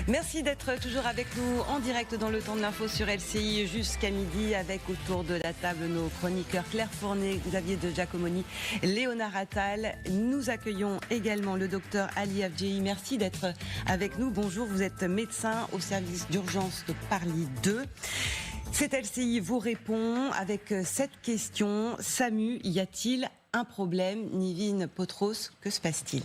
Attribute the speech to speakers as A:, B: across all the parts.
A: Merci d'être toujours avec nous en direct dans le temps de l'info sur LCI jusqu'à midi avec autour de la table nos chroniqueurs Claire Fournet, Xavier de Giacomoni, Léonard Attal. Nous accueillons également le docteur Ali Avdjehi. Merci d'être avec nous. Bonjour, vous êtes médecin au service d'urgence de Paris 2. Cet LCI vous répond avec cette question. SAMU, y a-t-il un problème? Nivine Potros, que se passe-t-il?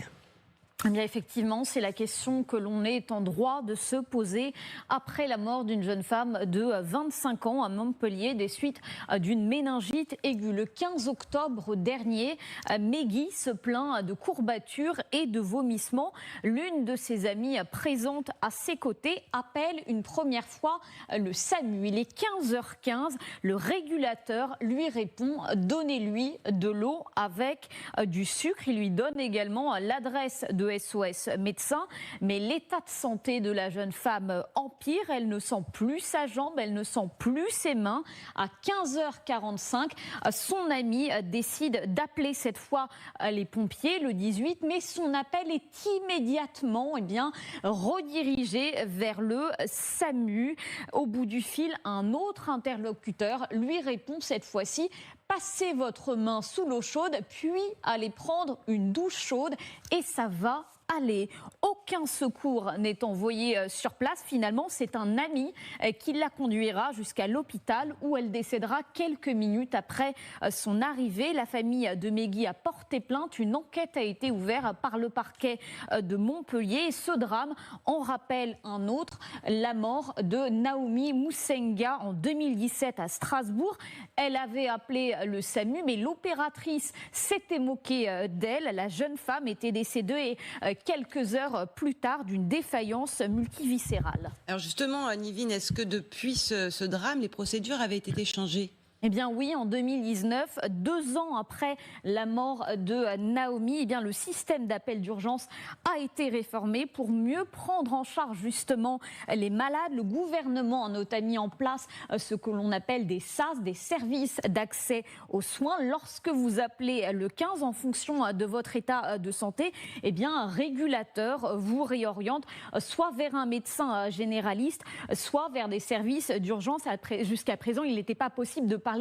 B: Eh bien, effectivement, c'est la question que l'on est en droit de se poser après la mort d'une jeune femme de 25 ans à Montpellier des suites d'une méningite aiguë. Le 15 octobre dernier, Meggy se plaint de courbatures et de vomissements. L'une de ses amies présente à ses côtés appelle une première fois le SAMU. Il est 15h15. Le régulateur lui répond « Donnez-lui de l'eau avec du sucre ». Il lui donne également l'adresse de SOS médecin, mais l'état de santé de la jeune femme empire. Elle ne sent plus sa jambe, elle ne sent plus ses mains. À 15h45, son ami décide d'appeler cette fois les pompiers, le 18, mais son appel est immédiatement redirigé vers le SAMU. Au bout du fil, un autre interlocuteur lui répond cette fois-ci: passez votre main sous l'eau chaude, puis allez prendre une douche chaude et ça va aller. Aucun secours n'est envoyé sur place. Finalement, c'est un ami qui la conduira jusqu'à l'hôpital où elle décédera quelques minutes après son arrivée. La famille de Meggy a porté plainte. Une enquête a été ouverte par le parquet de Montpellier. Et ce drame en rappelle un autre, la mort de Naomi Moussenga en 2017 à Strasbourg. Elle avait appelé le SAMU, mais l'opératrice s'était moquée d'elle. La jeune femme était décédée quelques heures plus tard d'une défaillance multiviscérale. Alors justement,
A: Nivine, est-ce que depuis ce drame, les procédures avaient été changées ?
B: Eh bien oui, en 2019, 2 ans après la mort de Naomi, eh bien le système d'appel d'urgence a été réformé pour mieux prendre en charge justement les malades. Le gouvernement a notamment mis en place ce que l'on appelle des SAS, des services d'accès aux soins. Lorsque vous appelez le 15 en fonction de votre état de santé, eh bien un régulateur vous réoriente soit vers un médecin généraliste, soit vers des services d'urgence. Jusqu'à présent, il n'était pas possible de parler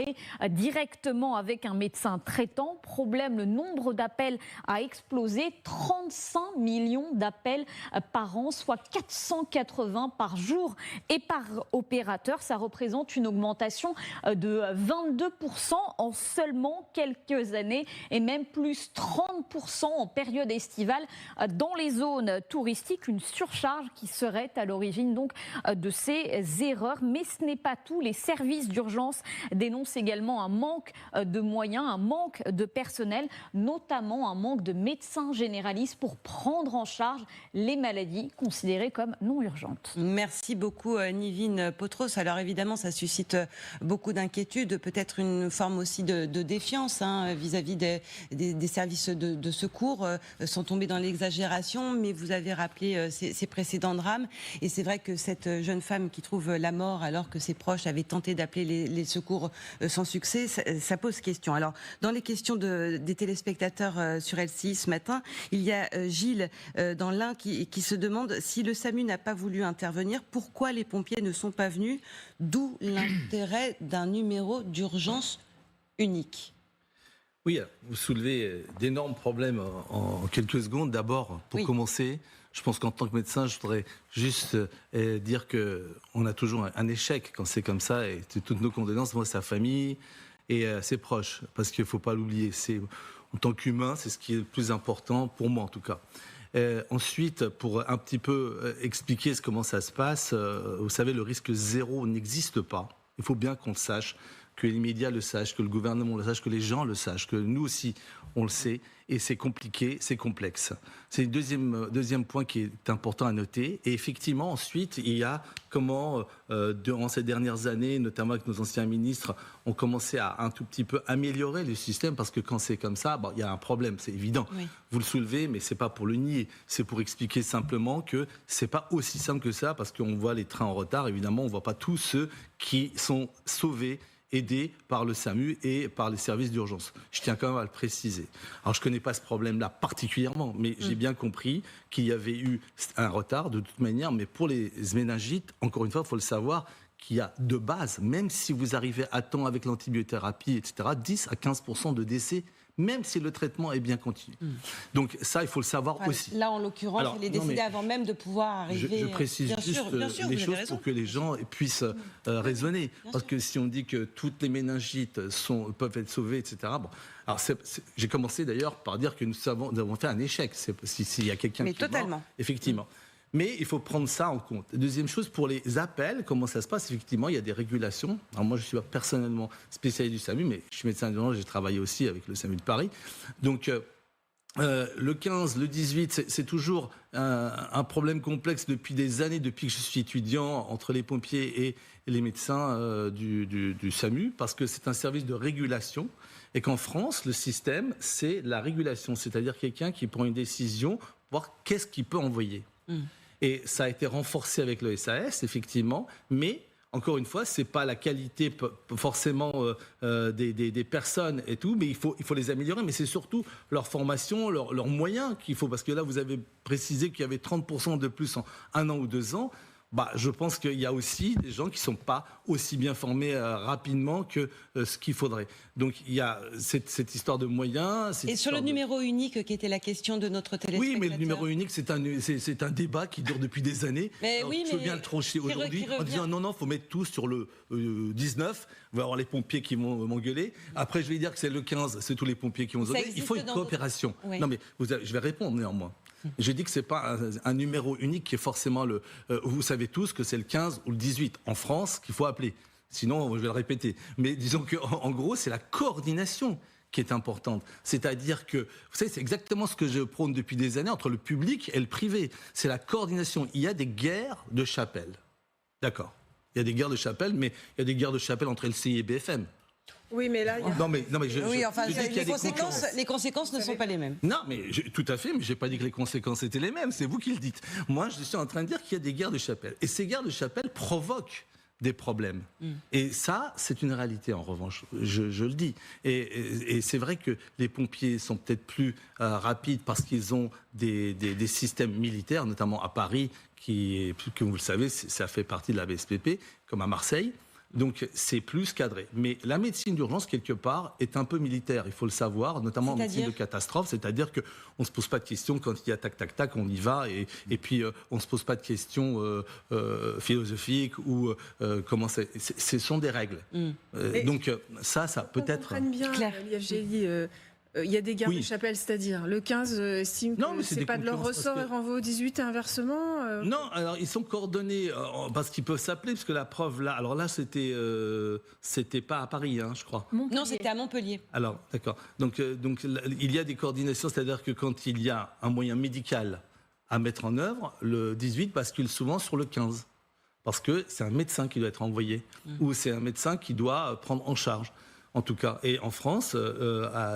B: directement avec un médecin traitant. Problème, le nombre d'appels a explosé. 35 millions d'appels par an, soit 480 par jour et par opérateur. Ça représente une augmentation de 22% en seulement quelques années et même plus 30% en période estivale dans les zones touristiques. Une surcharge qui serait à l'origine donc de ces erreurs. Mais ce n'est pas tout. Les services d'urgence dénoncent également un manque de moyens, un manque de personnel, notamment un manque de médecins généralistes pour prendre en charge les maladies considérées comme non urgentes.
A: Merci beaucoup Nivine Potros. Alors évidemment, ça suscite beaucoup d'inquiétudes, peut-être une forme aussi de défiance vis-à-vis des services de secours, sans tomber dans l'exagération, mais vous avez rappelé ces précédents drames, et c'est vrai que cette jeune femme qui trouve la mort alors que ses proches avaient tenté d'appeler les secours sans succès, ça pose question. Alors, dans les questions des téléspectateurs sur LCI ce matin, il y a Gilles dans l'Ain qui se demande si le SAMU n'a pas voulu intervenir, pourquoi les pompiers ne sont pas venus, d'où l'intérêt d'un numéro d'urgence unique.
C: Oui, vous soulevez d'énormes problèmes en quelques secondes. D'abord, pour commencer, je pense qu'en tant que médecin, je voudrais juste dire qu'on a toujours un échec quand c'est comme ça, et toutes nos condoléances, moi, sa famille et ses proches, parce qu'il ne faut pas l'oublier. En tant qu'humain, c'est ce qui est le plus important, pour moi en tout cas. Ensuite, pour un petit peu expliquer comment ça se passe, vous savez, le risque zéro n'existe pas. Il faut bien qu'on le sache, que les médias le sachent, que le gouvernement le sache, que les gens le sachent, que nous aussi on le sait, et c'est compliqué, c'est complexe. C'est le deuxième point qui est important à noter. Et effectivement, ensuite, il y a comment, durant ces dernières années, notamment avec nos anciens ministres, on commençait à un tout petit peu améliorer le système, parce que quand c'est comme ça, il y a un problème, c'est évident. Oui. Vous le soulevez, mais c'est pas pour le nier, c'est pour expliquer simplement que c'est pas aussi simple que ça, parce qu'on voit les trains en retard, évidemment, on voit pas tous ceux qui sont sauvés aidés par le SAMU et par les services d'urgence. Je tiens quand même à le préciser. Alors je ne connais pas ce problème-là particulièrement, mais j'ai bien compris qu'il y avait eu un retard de toute manière, mais pour les méningites, encore une fois, il faut le savoir, qu'il y a de base, même si vous arrivez à temps avec l'antibiothérapie, etc., 10 à 15% de décès, même si le traitement est bien continu. Donc ça, il faut le savoir aussi.
A: Là, en l'occurrence,
C: Alors,
A: il est décédé avant même de pouvoir arriver...
C: Je précise les choses pour que les gens puissent raisonner. Parce que si on dit que toutes les méningites peuvent être sauvées, etc. Bon, alors j'ai commencé d'ailleurs par dire que nous avons fait un échec. S'il y a quelqu'un qui est mort, effectivement. Mais il faut prendre ça en compte. Deuxième chose, pour les appels, comment ça se passe? Effectivement, il y a des régulations. Alors moi, je suis personnellement spécialiste du SAMU, mais je suis médecin d'urgence, j'ai travaillé aussi avec le SAMU de Paris. Donc, le 15, le 18, c'est toujours un problème complexe depuis des années, depuis que je suis étudiant, entre les pompiers et les médecins du SAMU, parce que c'est un service de régulation. Et qu'en France, le système, c'est la régulation. C'est-à-dire quelqu'un qui prend une décision, voir qu'est-ce qu'il peut envoyer. Et ça a été renforcé avec le SAS, effectivement, mais encore une fois, ce n'est pas la qualité forcément des personnes et tout, mais il faut les améliorer, mais c'est surtout leur formation, leurs moyens qu'il faut, parce que là, vous avez précisé qu'il y avait 30% de plus en 1 an ou 2 ans. Je pense qu'il y a aussi des gens qui ne sont pas aussi bien formés rapidement que ce qu'il faudrait. Donc il y a cette histoire de moyens.
A: Et sur le numéro unique qui était la question de notre téléspectateur.
C: Oui, mais le numéro unique, c'est un débat qui dure depuis des années. Je veux bien le trancher aujourd'hui en disant non, il faut mettre tout sur le 19. On va avoir les pompiers qui vont m'engueuler. Après, je vais dire que c'est le 15, c'est tous les pompiers qui vont s'engueuler. Il faut une coopération. Oui. Non, mais je vais répondre néanmoins. Je dis que ce n'est pas un numéro unique qui est forcément le... vous savez tous que c'est le 15 ou le 18 en France qu'il faut appeler. Sinon, je vais le répéter. Mais disons qu'en gros, c'est la coordination qui est importante. C'est-à-dire que, vous savez, c'est exactement ce que je prône depuis des années entre le public et le privé. C'est la coordination. Il y a des guerres de chapelle. D'accord. Il y a des guerres de chapelle, mais il y a des guerres de chapelle entre LCI et BFM.
D: Oui, mais là, il y a...
A: Non, mais les conséquences ne sont pas les mêmes.
C: Non, mais tout à fait, mais je n'ai pas dit que les conséquences étaient les mêmes, c'est vous qui le dites. Moi, je suis en train de dire qu'il y a des guerres de chapelle. Et ces guerres de chapelle provoquent des problèmes. Et ça, c'est une réalité, en revanche, je le dis. Et c'est vrai que les pompiers sont peut-être plus rapides parce qu'ils ont des systèmes militaires, notamment à Paris, qui, comme vous le savez, ça fait partie de la BSPP, comme à Marseille. Donc c'est plus cadré. Mais la médecine d'urgence, quelque part, est un peu militaire, il faut le savoir, notamment en médecine de catastrophe. C'est-à-dire qu'on ne se pose pas de questions quand il y a tac, tac, tac, on y va. Et puis on ne se pose pas de questions philosophiques ou comment c'est. Ce sont des règles. Donc ça peut-être...
D: On comprenne bien, il y a des guerres de chapelle, c'est-à-dire le 15 estime que c'est pas de leur ressort et renvoie au 18 et inversement
C: Non, alors ils sont coordonnés parce qu'ils peuvent s'appeler, parce que la preuve là, alors là c'était pas à Paris, hein, je crois.
A: Non, c'était à Montpellier.
C: Alors, d'accord. Donc il y a des coordinations, c'est-à-dire que quand il y a un moyen médical à mettre en œuvre, le 18 bascule souvent sur le 15. Parce que c'est un médecin qui doit être envoyé, ou c'est un médecin qui doit prendre en charge. En tout cas, et en France,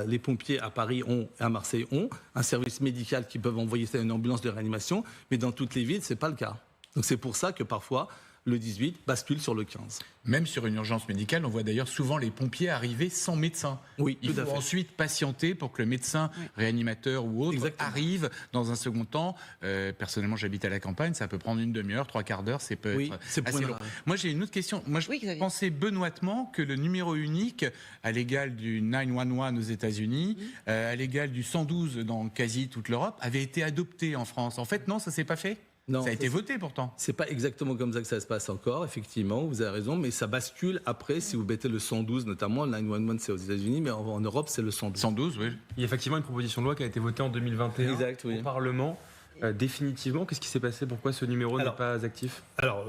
C: les pompiers à Paris à Marseille ont un service médical qui peuvent envoyer une ambulance de réanimation, mais dans toutes les villes, c'est pas le cas. Donc c'est pour ça que parfois le 18 bascule sur le 15.
E: Même sur une urgence médicale, on voit d'ailleurs souvent les pompiers arriver sans médecin.
C: Oui,
E: il faut ensuite patienter pour que le médecin réanimateur ou autre arrive dans un second temps. Personnellement, j'habite à la campagne, ça peut prendre une demi-heure, 3/4 d'heure, c'est assez long. Moi, j'ai une autre question. Moi, je pensais benoîtement que le numéro unique, à l'égal du 911 aux États-Unis, à l'égal du 112 dans quasi toute l'Europe, avait été adopté en France. En fait, non, ça s'est pas fait. Non, ça a été voté pourtant.
C: C'est pas exactement comme ça que ça se passe encore, effectivement, vous avez raison, mais ça bascule après si vous mettez le 112 notamment, le 911 c'est aux États-Unis, mais en Europe c'est le 112.
E: 112, oui.
F: Il y a effectivement une proposition de loi qui a été votée en 2021 au Parlement. Définitivement, qu'est-ce qui s'est passé? Pourquoi ce numéro n'est pas actif?
C: Alors,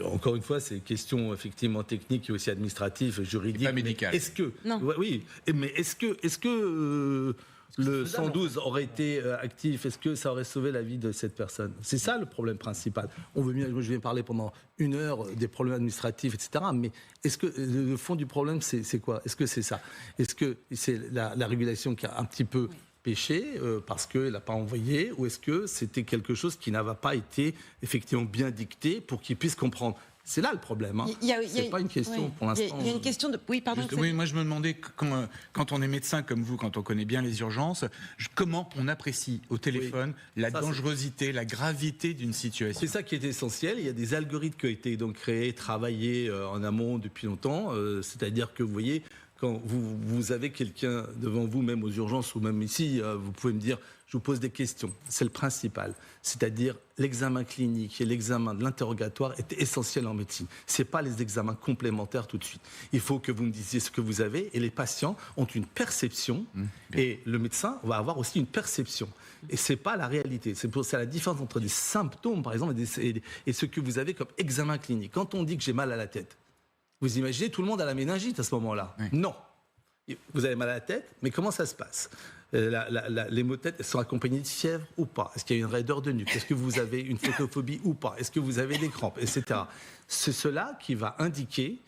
C: encore une fois, c'est une question effectivement technique et aussi administrative, juridique.
E: Pas médicale.
C: Est-ce que... Non. Oui, mais est-ce que le 112 aurait été actif, est-ce que ça aurait sauvé la vie de cette personne? C'est ça le problème principal. Je vais parler pendant 1 heure des problèmes administratifs, etc. Mais est-ce que le fond du problème, c'est quoi? Est-ce que c'est ça? Est-ce que c'est la régulation qui a un petit peu péché parce qu'elle n'a pas envoyé, ou est-ce que c'était quelque chose qui n'avait pas été effectivement bien dicté pour qu'ils puissent comprendre? C'est là le problème. C'est pas une question pour l'instant.
A: Il y a une question de... Oui, pardon.
E: Oui, moi je me demandais, quand on est médecin comme vous, quand on connaît bien les urgences, comment on apprécie au téléphone la dangerosité, la gravité d'une situation.
C: C'est ça qui est essentiel. Il y a des algorithmes qui ont été donc créés, travaillés en amont depuis longtemps. C'est-à-dire que vous voyez, quand vous avez quelqu'un devant vous, même aux urgences ou même ici, vous pouvez me dire, je vous pose des questions. C'est le principal. C'est-à-dire l'examen clinique et l'examen de l'interrogatoire est essentiel en médecine. Ce n'est pas les examens complémentaires tout de suite. Il faut que vous me disiez ce que vous avez et les patients ont une perception et le médecin va avoir aussi une perception. Et ce n'est pas la réalité. C'est la différence entre des symptômes, par exemple, et ce que vous avez comme examen clinique. Quand on dit que j'ai mal à la tête, vous imaginez, tout le monde a la méningite à ce moment-là. Non. Vous avez mal à la tête, mais comment ça se passe ? Les maux de tête sont accompagnés de fièvre ou pas? Est-ce qu'il y a une raideur de nuque? Est-ce que vous avez une photophobie ou pas? Est-ce que vous avez des crampes, etc. C'est cela qui va indiquer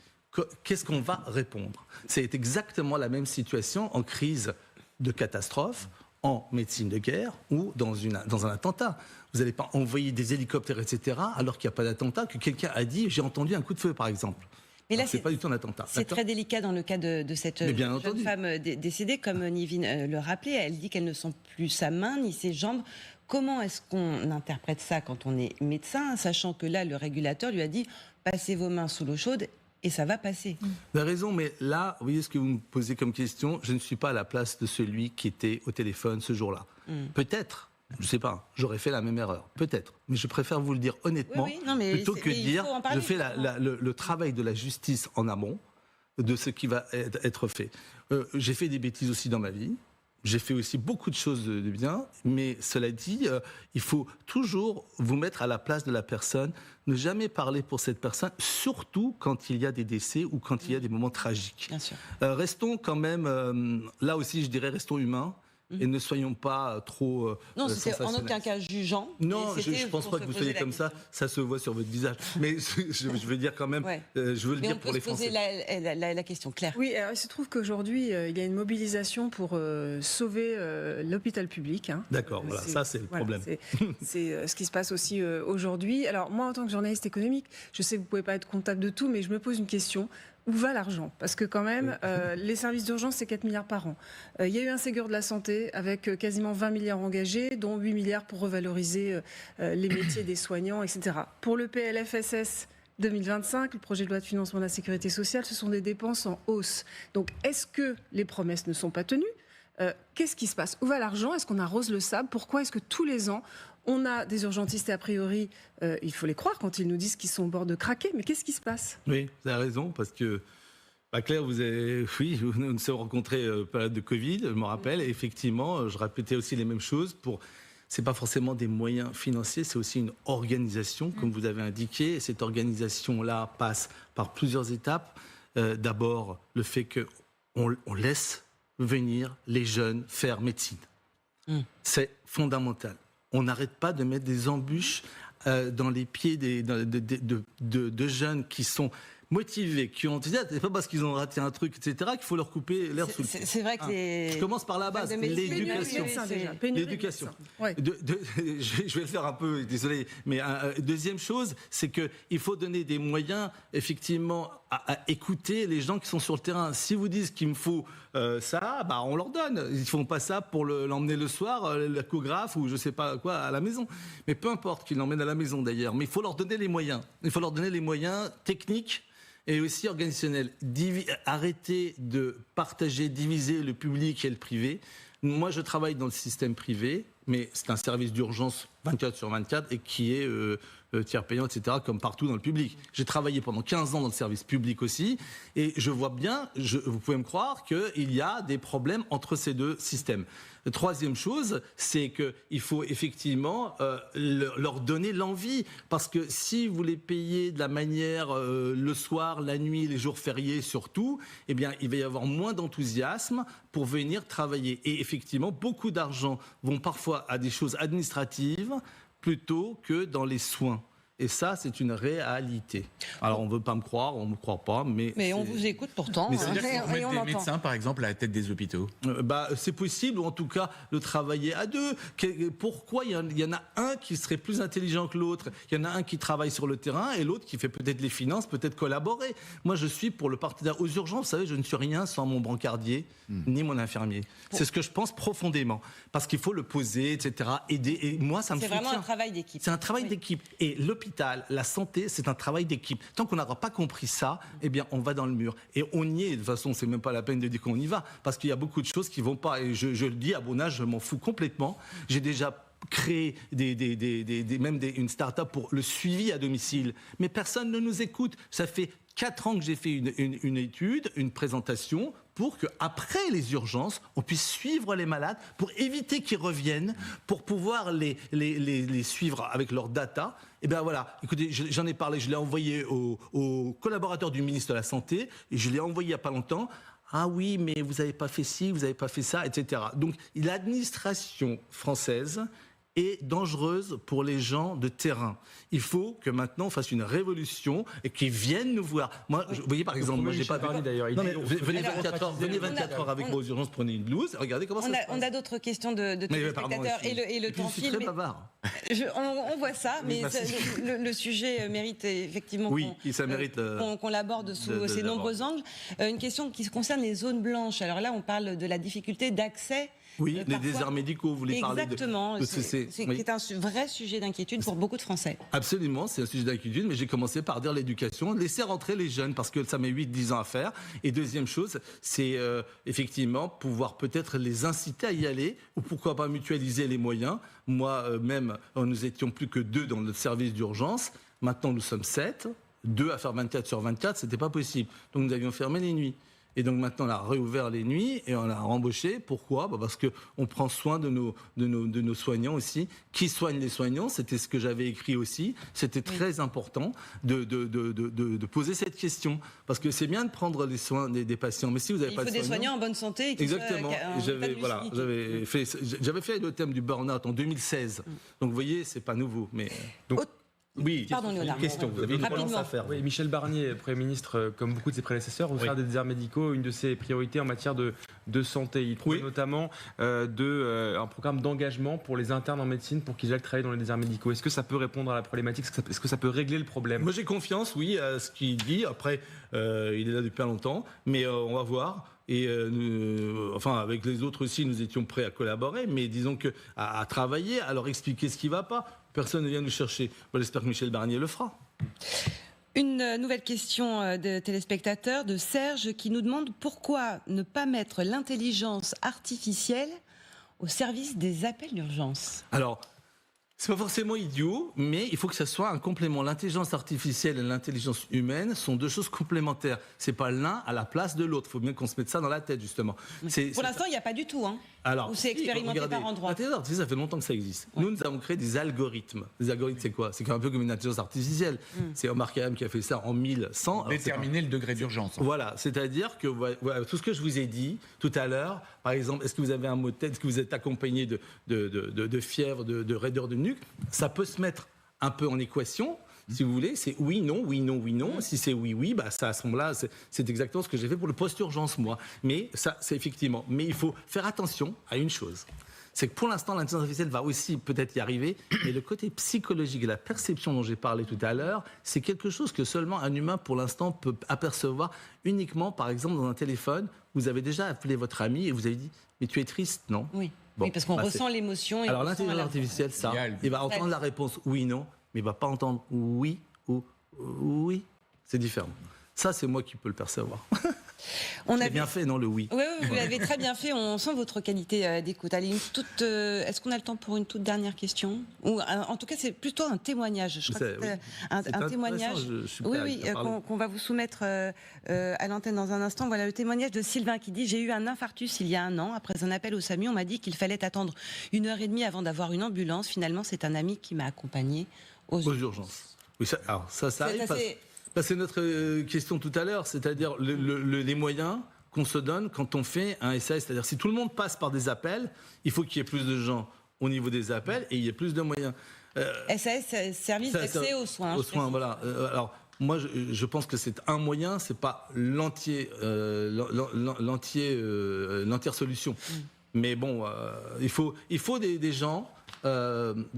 C: qu'est-ce qu'on va répondre. C'est exactement la même situation en crise de catastrophe, en médecine de guerre ou dans un attentat. Vous n'allez pas envoyer des hélicoptères, etc., alors qu'il n'y a pas d'attentat, que quelqu'un a dit « j'ai entendu un coup de feu », par exemple. Mais là, c'est pas du tout un attentat.
A: C'est très délicat dans le cas de cette jeune femme décédée, comme Nivine le rappelait. Elle dit qu'elle ne sent plus sa main ni ses jambes. Comment est-ce qu'on interprète ça quand on est médecin, sachant que là, le régulateur lui a dit « passez vos mains sous l'eau chaude » et ça va passer.
C: Vous avez raison, mais là, vous voyez ce que vous me posez comme question, je ne suis pas à la place de celui qui était au téléphone ce jour-là. Peut-être. Je ne sais pas, j'aurais fait la même erreur, peut-être. Mais je préfère vous le dire honnêtement, plutôt que dire je fais le travail de la justice en amont de ce qui va être fait. J'ai fait des bêtises aussi dans ma vie, j'ai fait aussi beaucoup de choses de bien, mais cela dit, il faut toujours vous mettre à la place de la personne, ne jamais parler pour cette personne, surtout quand il y a des décès ou quand il y a des moments tragiques.
A: Bien sûr.
C: Restons quand même, là aussi je dirais, restons humains. Et ne soyons pas trop
A: non, c'est en aucun cas jugeant.
C: Non, je ne pense pas que vous soyez comme ça. Ça se voit sur votre visage. Mais je veux dire quand même, je veux le dire pour les Français.
A: Mais on peut se poser la question, Claire.
D: Oui, alors, il se trouve qu'aujourd'hui, il y a une mobilisation pour sauver l'hôpital public.
C: D'accord, voilà, ça c'est le problème.
D: C'est ce qui se passe aussi aujourd'hui. Alors moi, en tant que journaliste économique, je sais que vous ne pouvez pas être comptable de tout, mais je me pose une question. Où va l'argent? Parce que quand même, les services d'urgence, c'est 4 milliards par an. Il y a eu un Ségur de la santé avec quasiment 20 milliards engagés, dont 8 milliards pour revaloriser les métiers des soignants, etc. Pour le PLFSS 2025, le projet de loi de financement de la sécurité sociale, ce sont des dépenses en hausse. Donc, est-ce que les promesses ne sont pas tenues? Qu'est-ce qui se passe? Où va l'argent? Est-ce qu'on arrose le sable? Pourquoi est-ce que tous les ans, on a des urgentistes et a priori, il faut les croire quand ils nous disent qu'ils sont au bord de craquer, mais qu'est-ce qui se passe?
C: Oui, vous avez raison, parce que, Claire, nous nous sommes rencontrés période de Covid, je me rappelle, et effectivement, je répétais aussi les mêmes choses c'est pas forcément des moyens financiers, c'est aussi une organisation, comme vous avez indiqué, et cette organisation-là passe par plusieurs étapes. D'abord, le fait qu'on laisse venir les jeunes faire médecine. C'est fondamental. On n'arrête pas de mettre des embûches dans les pieds de jeunes qui sont motivés, qui ont... C'est pas parce qu'ils ont raté un truc, etc., qu'il faut leur couper l'air sous le pied.
A: C'est vrai que
C: Je commence par la base, l'éducation. L'éducation. Je vais le faire un peu, désolé. Mais deuxième chose, c'est qu'il faut donner des moyens, effectivement, à écouter les gens qui sont sur le terrain. Si vous dites qu'il me faut ça, on leur donne. Ils ne font pas ça pour l'emmener le soir, l'échographe ou je ne sais pas quoi, à la maison. Mais peu importe qu'ils l'emmènent à la maison d'ailleurs. Mais il faut leur donner les moyens. Il faut leur donner les moyens techniques et aussi organisationnels. Arrêter de partager, diviser le public et le privé. Moi, je travaille dans le système privé, mais c'est un service d'urgence 24/24 et qui est tiers payant, etc., comme partout dans le public. J'ai travaillé pendant 15 ans dans le service public aussi, et je vois bien, vous pouvez me croire, qu'il y a des problèmes entre ces deux systèmes. Troisième chose, c'est qu'il faut effectivement leur donner l'envie, parce que si vous les payez de la manière le soir, la nuit, les jours fériés surtout, eh bien, il va y avoir moins d'enthousiasme pour venir travailler. Et effectivement, beaucoup d'argent vont parfois à des choses administratives plutôt que dans les soins. Et ça, c'est une réalité. Alors, on ne veut pas me croire, on ne me croit pas, mais...
A: Mais on vous écoute pourtant.
E: Mais c'est-à-dire qu'on peut mettre des médecins, par exemple, à la tête des hôpitaux.
C: C'est possible, ou en tout cas, de travailler à deux. Pourquoi il y en a un qui serait plus intelligent que l'autre? Il y en a un qui travaille sur le terrain et l'autre qui fait peut-être les finances, peut-être collaborer. Moi, je suis pour le partenaire aux urgences. Vous savez, je ne suis rien sans mon brancardier, ni mon infirmier. C'est ce que je pense profondément. Parce qu'il faut le poser, etc., aider. Et moi, ça me soutient.
A: C'est vraiment un travail d'équipe.
C: C'est un travail d'équipe. Et l'hôpital, la santé, c'est un travail d'équipe. Tant qu'on n'aura pas compris ça, eh bien, on va dans le mur. Et on y est. De toute façon, c'est même pas la peine de dire qu'on y va. Parce qu'il y a beaucoup de choses qui vont pas. Et je le dis à bon âge, je m'en fous complètement. J'ai déjà créé une start-up pour le suivi à domicile. Mais personne ne nous écoute. Ça fait 4 ans que j'ai fait une étude, une présentation, pour qu'après les urgences, on puisse suivre les malades, pour éviter qu'ils reviennent, pour pouvoir les suivre avec leurs data. Et bien voilà, écoutez, j'en ai parlé, je l'ai envoyé au collaborateur du ministre de la Santé, et je l'ai envoyé il n'y a pas longtemps. Ah oui, mais vous n'avez pas fait ci, vous n'avez pas fait ça, etc. Donc l'administration française est dangereuse pour les gens de terrain. Il faut que maintenant on fasse une révolution et qu'ils viennent nous voir. Moi, vous voyez par exemple, moi j'ai pas vu d'ailleurs. Venez 24 heures avec moi aux urgences, prenez une blouse, regardez comment ça se passe.
A: On a d'autres questions de téléspectateurs et le temps file.
C: Je suis très bavard.
A: On voit ça, mais le sujet mérite effectivement qu'on l'aborde sous ces nombreux angles. Une question qui concerne les zones blanches. Alors là, on parle de la difficulté d'accès.
C: Oui, les déserts médicaux, vous voulez parler de...
A: Exactement, c'est un vrai sujet d'inquiétude pour beaucoup de Français.
C: Absolument, c'est un sujet d'inquiétude, mais j'ai commencé par dire l'éducation, laisser rentrer les jeunes, parce que ça met 8-10 ans à faire. Et deuxième chose, c'est effectivement pouvoir peut-être les inciter à y aller, ou pourquoi pas mutualiser les moyens. Moi, même, nous étions plus que 2 dans le service d'urgence, maintenant nous sommes 7, 2 à faire 24 sur 24, c'était pas possible. Donc nous avions fermé les nuits. Et donc maintenant, on a réouvert les nuits et on a rembauché. Pourquoi ? Parce qu'on prend soin de nos soignants aussi. Qui soigne les soignants ? C'était ce que j'avais écrit aussi. C'était très important de poser cette question. Parce que c'est bien de prendre les soins des patients. Mais si vous n'avez pas de soignants...
A: Il faut des soignants en bonne santé. Et
C: exactement. J'avais fait le thème du burn-out en 2016. Donc vous voyez, c'est pas nouveau. Mais... Oui,
A: pardon, Léonard.
C: Une question, vous avez une relance à faire.
F: Oui, Michel Barnier, Premier ministre, comme beaucoup de ses prédécesseurs, veut faire des déserts médicaux une de ses priorités en matière de santé. Il trouve notamment un programme d'engagement pour les internes en médecine pour qu'ils aillent travailler dans les déserts médicaux. Est-ce que ça peut répondre à la problématique ? Est-ce que ça peut régler le problème ?
C: Moi j'ai confiance, oui, à ce qu'il dit. Après, il est là depuis longtemps, mais on va voir. Et avec les autres aussi, nous étions prêts à collaborer, mais disons à travailler, à leur expliquer ce qui ne va pas. Personne ne vient nous chercher. J'espère que Michel Barnier le fera.
A: Une nouvelle question de téléspectateur de Serge qui nous demande pourquoi ne pas mettre l'intelligence artificielle au service des appels d'urgence.
C: Alors, c'est pas forcément idiot, mais il faut que ça soit un complément. L'intelligence artificielle et l'intelligence humaine sont 2 choses complémentaires. C'est pas l'un à la place de l'autre. Il faut bien qu'on se mette ça dans la tête, justement.
A: Pour l'instant, il n'y a pas du tout.
C: Alors,
A: ou c'est expérimenté par endroits.
C: L'intelligence artificielle, ça fait longtemps que ça existe. Ouais. Nous avons créé des algorithmes. Les algorithmes, c'est quoi ? C'est un peu comme une intelligence artificielle. C'est Omar Khayyam qui a fait ça en 1100.
E: Déterminer le degré d'urgence.
C: Voilà, c'est-à-dire que tout ce que je vous ai dit tout à l'heure, par exemple, est-ce que vous avez un mot de tête, est-ce que vous êtes accompagné de fièvre, de raideur de nuque, ça peut se mettre un peu en équation. Si vous voulez, c'est oui, non, oui, non, oui, non. Si c'est oui, oui, ça, à ce moment-là, c'est exactement ce que j'ai fait pour le post-urgence, moi. Mais ça, c'est effectivement. Mais il faut faire attention à une chose. C'est que pour l'instant, l'intelligence artificielle va aussi peut-être y arriver. Mais le côté psychologique et la perception dont j'ai parlé tout à l'heure, c'est quelque chose que seulement un humain, pour l'instant, peut apercevoir uniquement, par exemple, dans un téléphone. Vous avez déjà appelé votre ami et vous avez dit « Mais tu es triste, non ?»
A: Oui, parce qu'on ressent l'émotion.
C: Alors l'intelligence artificielle, ça, il va entendre la réponse « oui », « non », mais il ne va pas entendre « oui » ou « oui ». C'est différent. Ça, c'est moi qui peux le percevoir. C'est bien fait, non, le oui.
A: Oui, vous l'avez très bien fait. On sent votre qualité d'écoute. Allez, est-ce qu'on a le temps pour une toute dernière question ? Ou en tout cas, c'est plutôt un témoignage. Je crois que c'est un témoignage. Qu'on va vous soumettre à l'antenne dans un instant. Voilà le témoignage de Sylvain qui dit : j'ai eu un infarctus il y a 1 an. Après un appel au SAMU, on m'a dit qu'il fallait attendre 1h30 avant d'avoir une ambulance. Finalement, c'est un ami qui m'a accompagné aux urgences.
C: Oui, ça arrive. C'est notre question tout à l'heure, c'est-à-dire les moyens qu'on se donne quand on fait un SAS. C'est-à-dire si tout le monde passe par des appels, il faut qu'il y ait plus de gens au niveau des appels et il y ait plus de moyens.
A: SAS, service d'accès aux soins.
C: Aux soins, voilà. Alors, moi, je pense que c'est un moyen, c'est pas l'entière solution. Mais bon, il faut des gens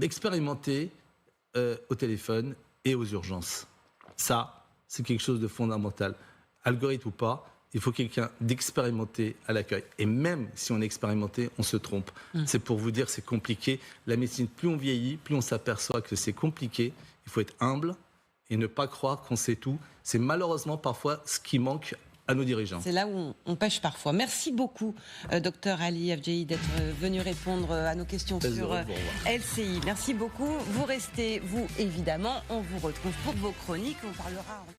C: expérimentés au téléphone et aux urgences. Ça, c'est quelque chose de fondamental. Algorithme ou pas, il faut quelqu'un d'expérimenté à l'accueil. Et même si on est expérimenté, on se trompe. C'est pour vous dire, c'est compliqué. La médecine, plus on vieillit, plus on s'aperçoit que c'est compliqué. Il faut être humble et ne pas croire qu'on sait tout. C'est malheureusement parfois ce qui manque à nos dirigeants.
A: C'est là où on pêche parfois. Merci beaucoup, Dr Ali Afjehi, d'être venu répondre à nos questions sur LCI. Merci beaucoup. Vous restez, vous, évidemment. On vous retrouve pour vos chroniques. On parlera...